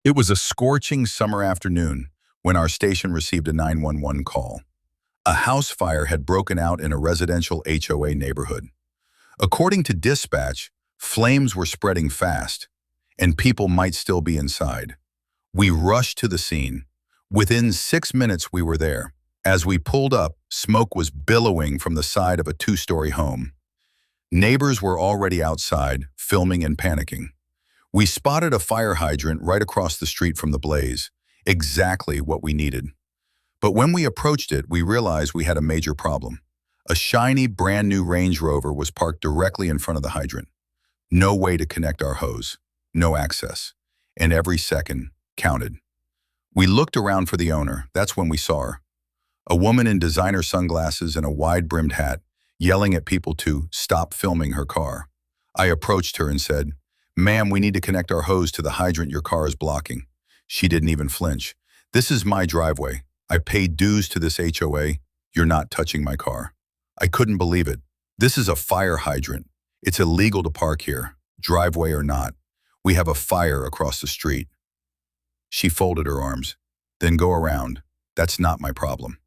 It was a scorching summer afternoon when our station received a 911 call. A house fire had broken out in a residential HOA neighborhood. According to dispatch, flames were spreading fast, and people might still be inside. We rushed to the scene. Within 6 minutes, we were there. As we pulled up, smoke was billowing from the side of a two-story home. Neighbors were already outside, filming and panicking. We spotted a fire hydrant right across the street from the blaze, exactly what we needed. But when we approached it, we realized we had a major problem. A shiny, brand-new Range Rover was parked directly in front of the hydrant. No way to connect our hose, no access, and every second counted. We looked around for the owner. That's when we saw her. A woman in designer sunglasses and a wide-brimmed hat, yelling at people to stop filming her car. I approached her and said, "Ma'am, we need to connect our hose to the hydrant your car is blocking." She didn't even flinch. "This is my driveway. I paid dues to this HOA. You're not touching my car." I couldn't believe it. This is a fire hydrant. It's illegal to park here, driveway or not. We have a fire across the street. She folded her arms. "Then go around. That's not my problem."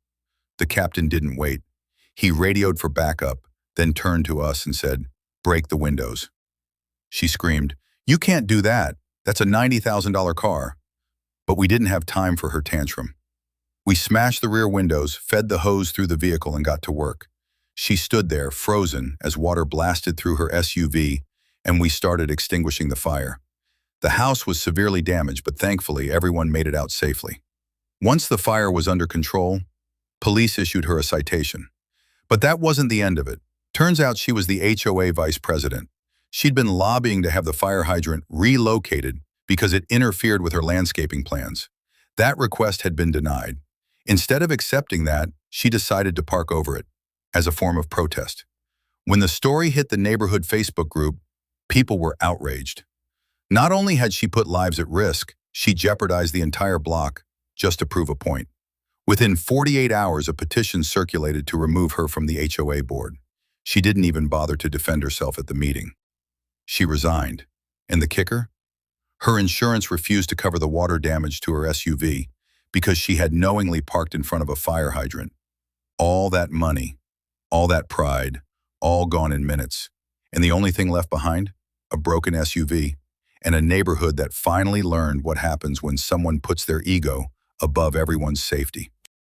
The captain didn't wait. He radioed for backup, then turned to us and said, "Break the windows." She screamed, "You can't do that. That's a $90,000 car." But we didn't have time for her tantrum. We smashed the rear windows, fed the hose through the vehicle, and got to work. She stood there, frozen, as water blasted through her SUV, and we started extinguishing the fire. The house was severely damaged, but thankfully everyone made it out safely. Once the fire was under control, police issued her a citation. But that wasn't the end of it. Turns out she was the HOA Vice President. She'd been lobbying to have the fire hydrant relocated because it interfered with her landscaping plans. That request had been denied. Instead of accepting that, she decided to park over it as a form of protest. When the story hit the neighborhood Facebook group, people were outraged. Not only had she put lives at risk, she jeopardized the entire block just to prove a point. Within 48 hours, a petition circulated to remove her from the HOA board. She didn't even bother to defend herself at the meeting. She resigned. And the kicker? Her insurance refused to cover the water damage to her SUV because she had knowingly parked in front of a fire hydrant. All that money, all that pride, all gone in minutes. And the only thing left behind? A broken SUV and a neighborhood that finally learned what happens when someone puts their ego above everyone's safety.